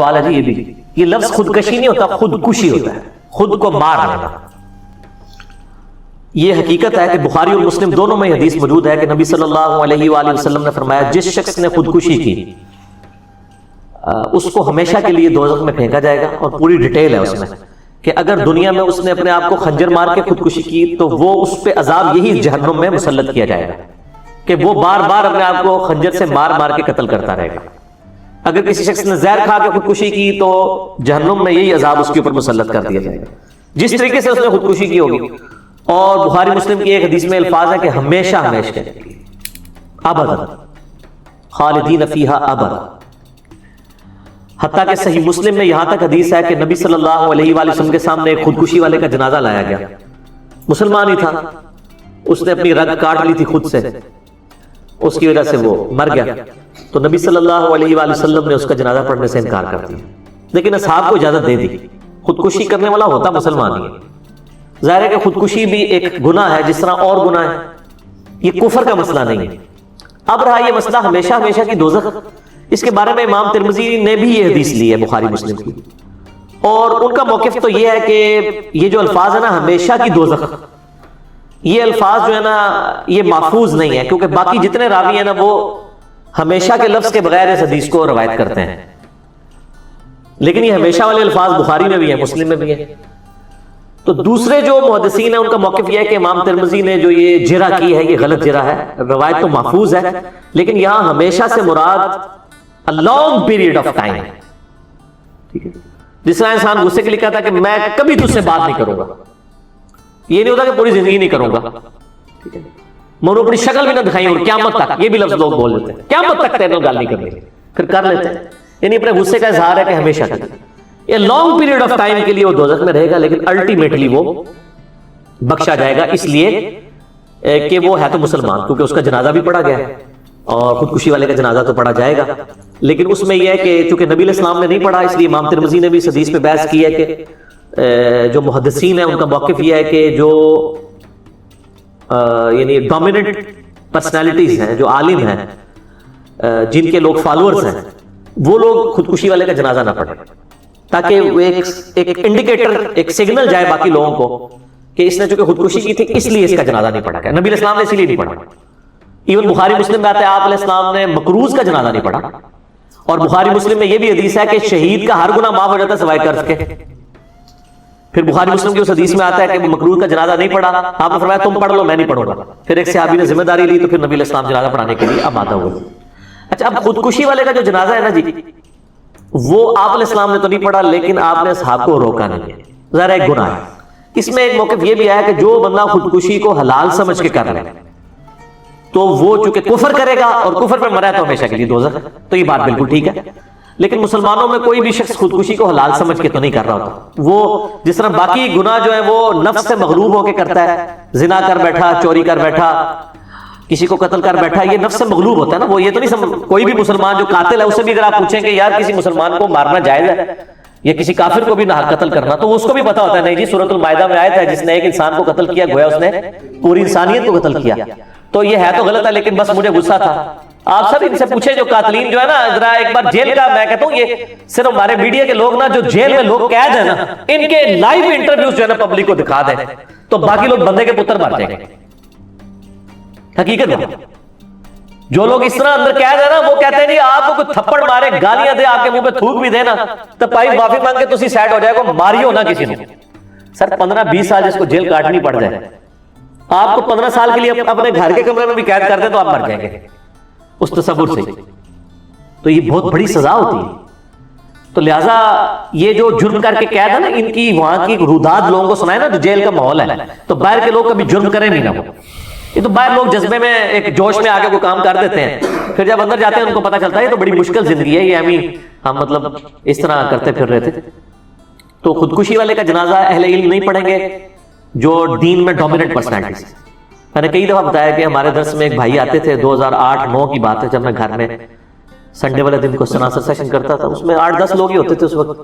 سوال ہے جی یہ لفظ خودکشی نہیں ہوتا، خودکشی ہوتا ہے، خود کو مار لینا۔ یہ حقیقت ہے کہ بخاری اور مسلم دونوں میں حدیث موجود ہے کہ نبی صلی اللہ علیہ وآلہ وسلم نے فرمایا جس شخص نے خودکشی کی اس کو ہمیشہ کے لیے دوزخ میں پھینکا جائے گا، اور پوری ڈیٹیل ہے اس میں کہ اگر دنیا میں اس نے اپنے آپ کو خنجر مار کے خودکشی کی تو وہ اس پہ عذاب یہی جہنم میں مسلط کیا جائے گا کہ وہ بار بار اپنے آپ کو خنجر سے مار مار کے قتل کرتا رہے گا۔ اگر کسی شخص نے زہر کھا کے خودکشی کی تو جہنم میں یہی عذاب اس کے اوپر مسلط کر دیا جائے گا جس طریقے سے اس نے خودکشی کی ہوگی۔ اور بخاری مسلم کی ایک حدیث میں الفاظ ہے کہ ہمیشہ ہمیشہ ابدا خالدین فیہا ابدا، حتیٰ کہ صحیح مسلم میں یہاں تک حدیث ہے کہ نبی صلی اللہ علیہ وآلہ وسلم کے سامنے ایک خودکشی والے کا جنازہ لایا گیا، مسلمان ہی تھا، اس نے اپنی رگ کاٹ لی تھی خود سے، اس کی وجہ سے وہ مر گیا، تو نبی صلی اللہ علیہ وآلہ وسلم نے اس کا جنازہ پڑھنے سے انکار کر دیا، لیکن اصحاب کو اجازت دے دی۔ خودکشی کرنے والا ہوتا مسلمان ہی ہے، ظاہر ہے کہ خودکشی بھی ایک گناہ ہے جس طرح اور گناہ ہے، یہ کفر کا مسئلہ نہیں ہے۔ اب رہا یہ مسئلہ ہمیشہ ہمیشہ کی دوزخ، اس کے بارے میں امام ترمذی نے بھی یہ حدیث لی ہے بخاری مسلم کی، اور ان کا موقف تو یہ ہے کہ یہ جو الفاظ ہے نا ہمیشہ کی دوزخ، یہ الفاظ جو ہے نا یہ محفوظ نہیں ہے، کیونکہ باقی جتنے راوی ہیں نا وہ ہمیشہ کے لفظ کے بغیر اس حدیث کو روایت کرتے ہیں، لیکن یہ ہمیشہ والے الفاظ بخاری میں بھی ہیں، مسلم میں بھی ہیں۔ تو دوسرے جو محدثین ہیں ان کا موقف یہ ہے کہ امام ترمذی نے جو یہ جرح کی ہے یہ غلط جرح ہے، روایت تو محفوظ ہے لیکن یہاں ہمیشہ سے مراد a long period of time، ٹھیک ہے، جس طرح انسان غصے کے لیے کہتا ہے کہ میں کبھی تجھ سے بات نہیں کروں گا، یہ نہیں ہوتا کہ پوری زندگی نہیں کروں گا، ٹھیک ہے، میں انہوں اپنی شکل بھی نہ دکھائی اور قیامت تک، یہ بھی لفظ لوگ بول دیتے ہیں، قیامت تک تیرے گال نہیں کرنی، پھر کر لیتے ہیں، یعنی اپنے غصے کا اظہار ہے کہ ہمیشہ تک، یہ لانگ پیریڈ آف ٹائم کے لیے وہ دوزخ میں رہے گا، لیکن الٹیمیٹلی وہ بخشا جائے گا، اس لیے کہ وہ ہے تو مسلمان، کیونکہ اس کا جنازہ بھی پڑھا گیا ہے اور خودکشی والے کا جنازہ تو پڑھا جائے گا، لیکن اس میں یہ ہے کہ چونکہ نبی علیہ السلام نے نہیں پڑھا، اس لیے امام ترمذی نے بھی اس حدیث پہ بحث کی ہے کہ جو محدثین ہیں ان کا موقف یہ ہے کہ جو یعنی ڈومیننٹ پرسنالٹیز ہیں، جو عالم ہیں، جن کے لوگ فالوورز ہیں، وہ لوگ خودکشی والے کا جنازہ نہ پڑھیں، تاکہ وہ ایک انڈیکیٹر، ایک سگنل جائے باقی لوگوں کو کہ اس نے چونکہ خودکشی کی تھی اس لیے اس کا جنازہ نہیں پڑھا گیا، نبی علیہ السلام نے اسی لیے نہیں پڑھا۔ ایون بخاری مسلم میں آتا ہے آپ علیہ السلام نے مکروز کا جنازہ نہیں پڑھا، اور بخاری مسلم میں یہ بھی حدیث ہے کہ شہید کا ہر گناہ معاف ہو جاتا ہے سوائے قرض کے۔ پھر بخاری مسلم کی اس حدیث میں آتا ہے کہ مکروز کا جنازہ نہیں پڑھا، آپ نے فرمایا تم پڑھ لو میں نہیں پڑھوں گا، پھر ایک صحابی نے ذمہ داری لی تو پھر نبی علیہ السلام جنازہ پڑھانے کے لیے اب آتا ہوا۔ اچھا، اب خودکشی والے کا جو جنازہ ہے نا جی، وہ آپ علیہ السلام نے تو نہیں پڑھا لیکن آپ نے اصحاب کو روکا نہیں ہے، ذرا ایک گناہ ہے۔ اس میں ایک موقف یہ بھی آیا کہ جو بندہ خودکشی کو حلال سمجھ کے کر لے تو وہ چونکہ کفر کرے گا اور کفر پہ مرا تو ہمیشہ کے لیے دوزخ ہے، تو یہ بات بالکل ٹھیک ہے، لیکن مسلمانوں میں کوئی بھی شخص خودکشی کو حلال سمجھ کے تو نہیں کر رہا ہوتا، وہ جس طرح باقی گناہ جو ہے وہ نفس سے مغلوب ہو کے کرتا ہے، زنا کر بیٹھا، چوری کر بیٹھا، کسی کو قتل کر بیٹھا، یہ نفس سے مغلوب ہوتا ہے نا، وہ یہ تو نہیں کوئی بھی مسلمان جو قاتل ہے اسے بھی اگر آپ پوچھیں کہ یار کسی مسلمان کو مارنا جائز ہے یا کسی کافر کو بھی نہ قتل کرنا، تو اس کو بھی پتا ہوتا ہے نہیں جی سورۃ المائدہ میں آیت ہے جس نے ایک انسان کو قتل کیا گویا اس نے پوری انسانیت کو قتل کیا، تو یہ ہے تو غلط ہے لیکن بس مجھے غصہ تھا۔ آپ سب ان سے پوچھیں جو قاتلین جو ہے نا، ذرا ایک بار جیل کا، میں کہتا ہوں یہ صرف ہمارے میڈیا کے لوگ نا جو جیل میں لوگ قید ہیں نا، ان کے لائیو انٹرویوز جو ہے نا پبلک کو دکھا دیں تو باقی لوگ بندے کے پتر مار جائیں گے، حقیقت میں جو لوگ اس طرح اندر قید ہے نا وہ کہتے ہیں جی آپ کو کوئی تھپڑ مارے، گالیاں دے، آپ کے منہ پہ تھوک بھی دے نا تو پائی معافی مانگ کے تسی سیٹ ہو جائے گا، ماریو نہ کسی نے۔ سر 15-20 سال جس کو جیل کاٹنی پڑ جائے، آپ کو 15 سال کے لیے اپنے گھر کے کمرے میں بھی قید کر دیں تو آپ مر جائیں گے اس تصور سے، تو یہ بہت بڑی سزا ہوتی ہے۔ تو لہٰذا یہ جو جرم کر کے قید ہے نا، ان کی وہاں کی روداد لوگوں کو سنائے نا، جو جیل کا ماحول ہے تو باہر کے لوگ کبھی جرم کریں نہیں نا، وہ یہ تو باہر لوگ جذبے میں ایک جوش میں آگے کوئی کام کر دیتے ہیں، پھر جب اندر جاتے ہیں ان کو پتہ چلتا ہے یہ تو بڑی مشکل زندگی ہے، یہ ہم مطلب اس طرح کرتے پھر رہے تھے۔ تو خودکشی والے کا جنازہ اہل علم نہیں پڑھیں گے جو دین میں ڈومیننٹ پرسنالٹیز۔ میں نے کئی دفعہ بتایا کہ ہمارے درس میں ایک بھائی آتے تھے، 2008-9 کی بات ہے، جب میں گھر میں سنڈے والے دن کو سناسر سیشن کرتا تھا، اس میں 8-10 لوگ ہی ہوتے تھے اس وقت،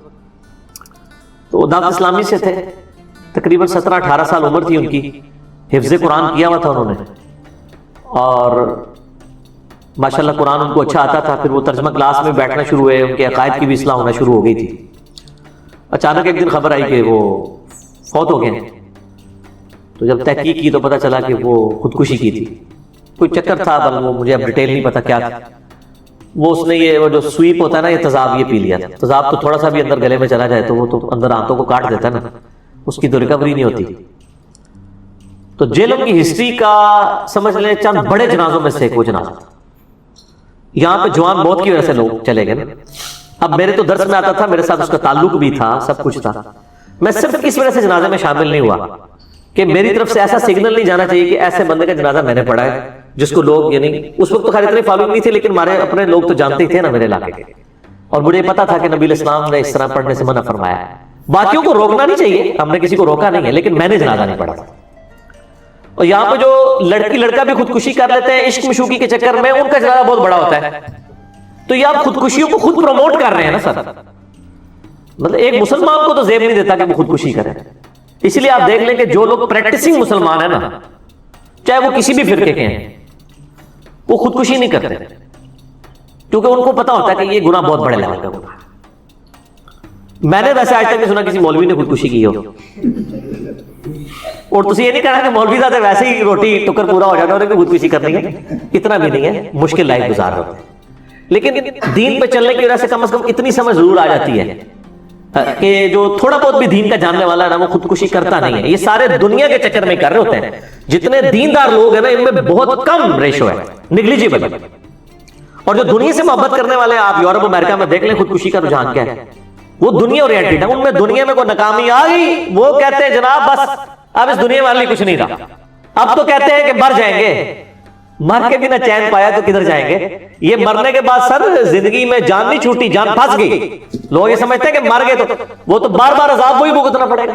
تو دعوت اسلامی سے تھے، تقریباً 17-18 سال عمر تھی ان کی، حفظ قرآن کیا ہوا تھا انہوں نے، اور ماشاءاللہ قرآن ان کو اچھا آتا تھا، پھر وہ ترجمہ کلاس میں بیٹھنا شروع ہوئے، ان کے عقائد کی بھی اصلاح ہونا شروع ہو گئی تھی. اچانک ایک دن خبر آئی کہ وہ فوت ہو گئے. تو جب تحقیق کی تو پتہ چلا کہ وہ خودکشی کی تھی. کوئی چکر تھا، بل وہ مجھے اب ڈیٹیل نہیں پتا کیا تھا. وہ اس نے یہ وہ جو سویپ ہوتا ہے نا، یہ تیزاب یہ پی لیا تھا. تیزاب تو تھوڑا سا بھی اندر گلے میں چلا جائے تو وہ تو اندر آنتوں کو کاٹ دیتا ہے نا، اس کی تو ریکوری نہیں ہوتی. تو جیلوں کی ہسٹری کا سمجھ لیں چند بڑے جنازوں میں سے ایک وہ جنازہ تھا. یہاں پہ جوان موت کی وجہ سے لوگ چلے گئے نا. اب میرے تو درس میں آتا تھا، میرے ساتھ اس کا تعلق بھی تھا، سب کچھ تھا. میں صرف اس وجہ سے جنازے میں شامل نہیں ہوا کہ میری طرف سے ایسا سگنل نہیں جانا چاہیے کہ ایسے بندے کا جنازہ میں نے پڑھا ہے جس کو لوگ، یعنی اس وقت تو خیر اتنے فالوئنگ نہیں تھے، لیکن ہمارے اپنے لوگ تو جانتے ہی تھے نا میرے علاقے کے، اور مجھے پتا تھا کہ نبی علیہ السلام نے اس طرح پڑھنے سے منع فرمایا ہے. باقیوں کو روکنا نہیں چاہیے، ہم نے کسی کو روکا نہیں ہے، لیکن میں نے جنازہ نہیں پڑھا تھا. اور یہاں پہ جو لڑکی لڑکا بھی خودکشی کر لیتے ہیں عشق مشوقی کے چکر میں، ان کا جنازہ بہت بڑا ہوتا ہے. تو یہ آپ خودکشیوں کو خود پروموٹ کر رہے ہیں نا سر. مطلب ایک مسلمان کو تو زیب نہیں دیتا کہ وہ خودکشی کرے. اس لیے آپ دیکھ لیں کہ جو لوگ پریکٹسنگ مسلمان ہیں نا، چاہے وہ کسی بھی فرقے کے ہیں، وہ خودکشی نہیں کرتے، کیونکہ ان کو پتا ہوتا ہے کہ یہ گناہ بہت بڑے لیول کا گناہ ہے. میں نے ویسے آج تک نہیں سنا کسی مولوی نے خودکشی کی ہو. اور تسی یہ نہیں کہنا کہ مولوی صاحب ویسے ہی روٹی ٹکر پورا ہو جاتا ہے اور خودکشی کرنی ہے، اتنا بھی نہیں ہے. مشکل لائف گزار رہے ہوتے ہیں، لیکن دین پہ چلنے کی وجہ سے کم از کم اتنی سمجھ ضرور آ جاتی ہے کہ جو تھوڑا بہت بھی دین کا جاننے والا ہے نا، وہ خودکشی کرتا نہیں ہے. یہ سارے دنیا کے چکر میں کر رہے ہوتے ہیں. جتنے دیندار لوگ ہیں نا، ان میں بہت کم ریشو ہے، نیگلیجیبل. اور جو دنیا سے محبت کرنے والے ہیں، آپ یورپ امریکہ میں دیکھ لیں خودکشی کا رجحان کیا ہے. وہ دنیا اورینٹڈ ہے. ان میں دنیا میں کوئی ناکامی آ گئی، وہ کہتے ہیں جناب بس اب اس دنیا والے کچھ نہیں رہا. اب تو کہتے ہیں کہ مر جائیں گے. مر کے بھی نہ چین پایا تو کدھر جائیں گے. یہ مرنے کے بعد سر زندگی میں جان نہیں چھوٹی، جان پھنس گئی. لوگ یہ سمجھتے ہیں کہ مر گئے تو وہ تو بار بار عذاب وہی بھگتنا پڑے گا،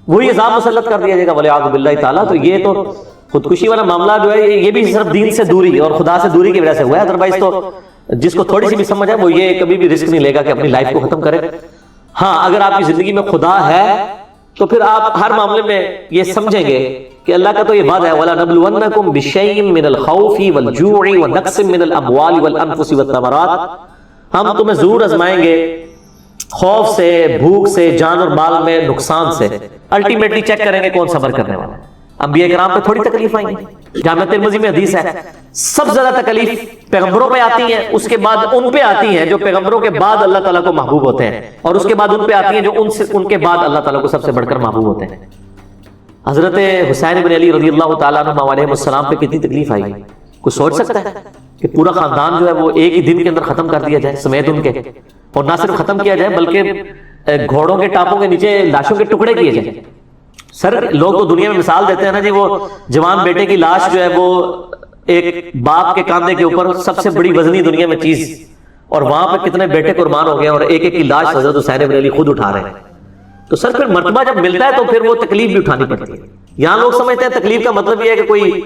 وہی عذاب مسلط کر دیا جائے گا والعیاذ باللہ تعالیٰ. تو یہ تو خودکشی والا معاملہ جو ہے یہ بھی صرف دین سے دوری اور خدا سے دوری کی وجہ سے ہوا ہے. ادروائز تو جس کو تھوڑی سی بھی سمجھ ہے وہ یہ کبھی بھی رسک نہیں لے گا کہ اپنی لائف کو ختم کرے. ہاں اگر آپ کی زندگی میں خدا ہے تو پھر آپ ہر معاملے میں یہ سمجھیں گے کہ اللہ کا تو یہ وعدہ ہے وَلَنَبْلُوَنَّكُمْ بِشَيْءٍ مِّنَ الْخَوْفِ وَالْجُوعِ وَنَقْصٍ مِّنَ الْأَمْوَالِ وَالْأَنفُسِ وَالثَّمَرَاتِ. ہم تمہیں ضرور آزمائیں گے خوف سے، بھوک سے، جان اور مال میں نقصان سے. الٹیمیٹلی چیک کریں گے کون صبر کرنے والا ہے. انبیاء کرام پہ تھوڑی تکلیف آئی ہیں. جامع ترمذی میں حدیث ہے سب زیادہ تکلیف پیغمبروں پہ آتی ہیں، اس کے بعد ان پہ آتی ہیں جو پیغمبروں کے بعد اللہ تعالیٰ کو محبوب ہوتے ہیں، اور اس کے بعد ان پہ آتی ہیں جو ان کے بعد اللہ تعالیٰ کو سب سے بڑھ کر محبوب ہوتے ہیں. حضرت حسین بن علی رضی اللہ تعالیٰ عنہ علیہ السلام پہ کتنی تکلیف آئی. کوئی سوچ سکتا ہے کہ پورا خاندان جو ہے وہ ایک ہی دن کے اندر ختم کر دیا جائے سمیت ان کے، اور نہ صرف ختم کیا جائے بلکہ گھوڑوں کے ٹاپوں کے نیچے لاشوں کے ٹکڑے کیے جائیں. سر لوگ تو دنیا میں مثال دیتے ہیں نا جی، وہ جوان بیٹے کی لاش جو ہے وہ ایک باپ کے کاندھے کے اوپر سب سے بڑی وزنی دنیا میں چیز، اور وہاں پہ کتنے بیٹے قربان ہو گئے اور ایک ایک کی لاش حضرت حسین بن علی خود اٹھا رہے ہیں. تو سر پھر مرتبہ جب ملتا ہے تو پھر وہ تکلیف بھی اٹھانی پڑتی ہے. یہاں لوگ سمجھتے ہیں تکلیف کا مطلب یہ ہے کہ کوئی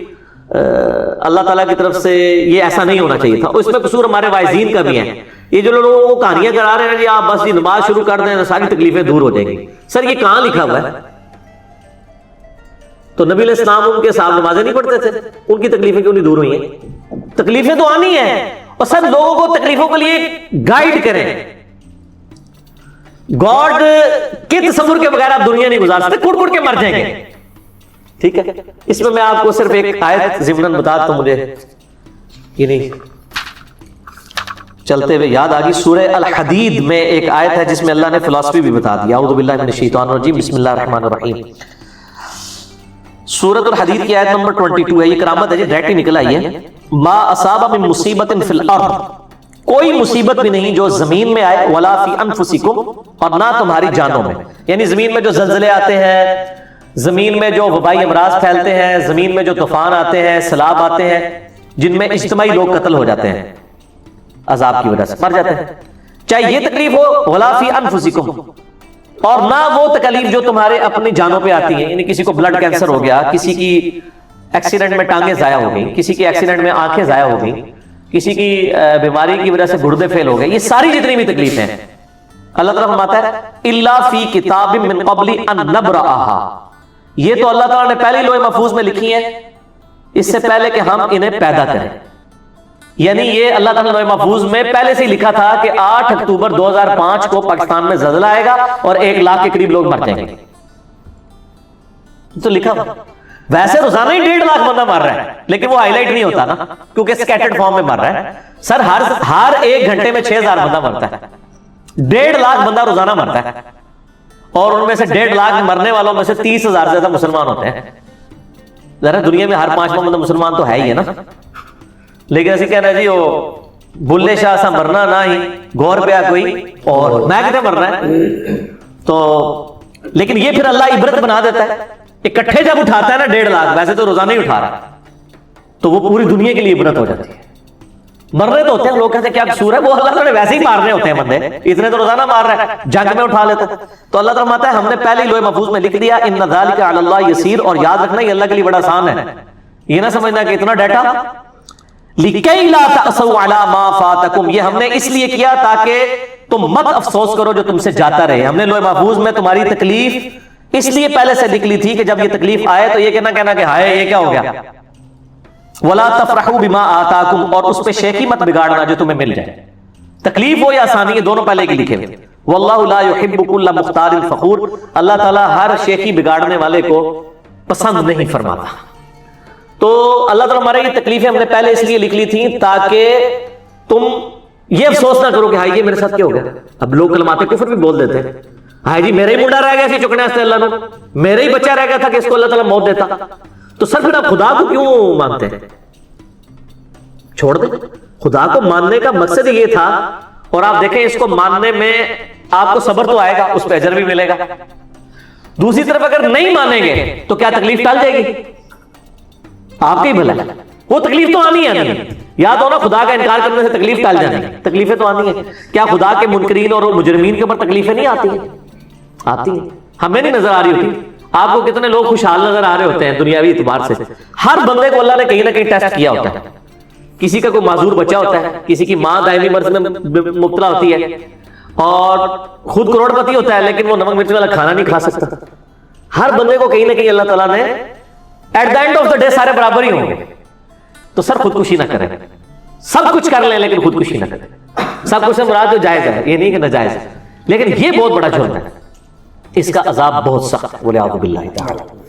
اللہ تعالیٰ کی طرف سے یہ ایسا نہیں ہونا چاہیے تھا. اس میں قصور ہمارے واعظین کا بھی ہے. یہ جو لوگ وہ کہانیاں کرا رہے ہیں جی آپ بس یہ نماز شروع کر دیں ساری تکلیفیں دور ہو جائیں گی. سر یہ کہاں لکھا ہوا ہے؟ تو نبی علیہ السلام ان کے ساتھ نمازیں نہیں پڑھتے تھے، ان کی تکلیفیں کیوں نہیں دور ہوئی ہیں؟ تکلیفیں تو آنی ہیں، اور سب لوگوں کو تکلیفوں کے لیے گائیڈ کریں. گاڈ کے تصور کے بغیر آپ دنیا نہیں گزار سکتے، کڑ کڑ کے مر جائیں گے. ٹھیک ہے، اس میں آپ کو صرف ایک آیت ضمناً بتا تو مجھے یہ نہیں چلتے ہوئے یاد آ گئی. سورہ الحدید میں ایک آیت ہے جس میں اللہ نے فلسفی بھی بتا دیا. اعوذ باللہ من الشیطان الرجیم، بسم اللہ الرحمن الرحیم. سورۃ الحدید کی آیت نمبر 22 ہے. یہ کرامت ہے جی، ڈائریکٹ ہی نکل آئی ہے. ما اصاب من مصیبت فی الارض، کوئی مصیبت بھی نہیں جو زمین میں آئے، ولا فی انفسکم، اور نہ تمہاری جانوں میں. یعنی زمین میں جو زلزلے آتے ہیں، زمین میں جو وبائی امراض پھیلتے ہیں، زمین میں جو طوفان آتے ہیں، سیلاب آتے ہیں، جن میں اجتماعی لوگ قتل ہو جاتے ہیں عذاب کی وجہ سے، مر جاتے ہیں، چاہے یہ تکلیف ہو، ولا فی انفسکم، اور نہ وہ تکلیف جو تمہارے اپنی جانوں پہ آتی ہیں. یعنی کسی کو بلڈ کینسر ہو گیا، کسی کی ایکسیڈنٹ میں ٹانگیں ضائع ہو گئی، کسی کی ایکسیڈنٹ میں آنکھیں ضائع ہو گئی، کسی کی بیماری کی وجہ سے گردے فیل ہو گئے. یہ ساری جتنی بھی تکلیفیں ہیں اللہ تعالیٰ فرماتا ہے الا فی کتاب من قبل ان نبرأها، یہ تو اللہ تعالیٰ نے پہلے لوح محفوظ میں لکھی ہیں اس سے پہلے کہ ہم انہیں پیدا کریں. یعنی یہ اللہ تعالیٰ نے لوح محفوظ میں پہلے سے ہی لکھا تھا کہ 8 اکتوبر 2005 کو پاکستان میں زلزلہ آئے گا اور 1 لاکھ کے قریب لوگ مر جائیں گے. تو لکھا ہوا. ویسے روزانہ ہی 1.5 لاکھ بندہ مر رہا ہے لیکن وہ ہائی لائٹ نہیں ہوتا نا, کیونکہ سکیٹرڈ فارم میں مر رہا ہے. سر ہر 1 گھنٹے میں 6000 بندہ مرتا ہے. 1.5 لاکھ بندہ روزانہ مرتا ہے, اور ان میں سے 1.5 لاکھ مرنے والوں میں سے 30,000 سے زیادہ مسلمان ہوتے ہیں. ذرا دنیا میں ہر 5واں بندہ مسلمان تو ہے ہی ہے نا. لیکن ایسے کہنا جی وہ بلے شاہ سا مرنا نہ ہی غور پیا کوئی اور میں کہتے مرنا ہے. تو لیکن یہ پھر اللہ عبرت بنا دیتا ہے. اکٹھے جب اٹھاتا ہے نا 1.5 لاکھ, ویسے تو روزانہ ہی اٹھا رہا, تو وہ پوری دنیا کے لیے عبرت ہو جاتی ہے. مرنے تو ہوتے ہیں, لوگ کہتے ہیں کیا قصور ہے, وہ اللہ تعالیٰ نے ویسے ہی مارنے ہوتے ہیں بندے, اتنے تو روزانہ مار رہا ہے, جنگ میں اٹھا لیتا ہے. تو اللہ تعالیٰ فرماتا ہے ہم نے پہلے ہی لوح محفوظ میں لکھ دیا ان ذالک علی اللہ یسیر, اور یاد رکھنا یہ اللہ کے لیے بڑا آسان ہے. یہ نہ سمجھنا کہ اتنا ڈیٹا لکی لا تأسوا علی ما فاتکم, یہ ہم نے اس لیے کیا تاکہ تم مت افسوس کرو جو تم سے جاتا رہے. ہم نے لوح محفوظ میں تمہاری تکلیف اس لیے پہلے سے لکھ لی تھی کہ جب یہ تکلیف آئے تو یہ کہنا کہ ہائے یہ کیا ہو گیا. ولا تفرحوا بما آتاکم, اور اس پہ شیخی مت بگاڑنا جو تمہیں مل جائے. تکلیف ہو یا آسانی, یہ دونوں پہلے کی لکھے ہوئے. واللہ لا يحب كل مختال فخور, اللہ تعالیٰ ہر شیخی بگاڑنے والے کو پسند نہیں فرماتا. تو اللہ تعالیٰ ہمارے یہ تکلیفیں ہم نے پہلے اس لیے لکھ لی تھیں تاکہ تم یہ افسوس نہ کرو کہ ہائی یہ میرے ساتھ کیا ہو گیا. اب لوگ کلمات کفر بھی بول دیتے ہیں, ہائی جی میرے ہی منڈا رہ گیا سی چکنے سے اللہ نے, میرے ہی بچہ رہ گیا تھا کہ اس کو اللہ تعالیٰ موت دیتا. تو سر پھر آپ خدا کو کیوں مانتے ہیں؟ چھوڑ دیں. خدا کو ماننے کا مقصد یہ تھا, اور آپ دیکھیں اس کو ماننے میں آپ کو صبر تو آئے گا, اس پہ اجر بھی ملے گا. دوسری طرف اگر نہیں مانیں گے تو کیا تکلیف ٹال جائے گی؟ آپ کی بھلا, وہ تکلیف تو آنی ہے. یاد ہونا خدا کا انکار کرنے سے تکلیف ٹال جانی, تکلیفیں تو آنی ہیں. کیا خدا کے منکرین اور مجرمین کے اوپر تکلیفیں نہیں آتی ہیں؟ آتی ہیں. ہمیں نہیں نظر آ رہی ہوتی. آپ کو کتنے لوگ خوشحال نظر آ رہے ہوتے ہیں دنیاوی اعتبار سے. ہر بندے کو اللہ نے کہیں نہ کہیں ٹیسٹ کیا ہوتا ہے. کسی کا کوئی معذور بچہ ہوتا ہے, کسی کی ماں دائمی مرض میں مبتلا ہوتی ہے, اور خود کروڑ پتی ہوتا ہے لیکن وہ نمک مرچ والا کھانا نہیں کھا سکتا. ہر بندے کو کہیں نہ کہیں اللہ تعالیٰ نے at the end of the day سارے برابر ہی ہوں گے. تو سر خودکشی نہ کریں, سب کچھ کر لیں لیکن خودکشی نہ کریں. سب کچھ سے مراد جو جائز ہے, یہ نہیں کہ ناجائز ہے, لیکن یہ بہت بڑا جرم ہے, اس کا عذاب بہت سخت ہے. بولے اعوذ باللہ تعالی.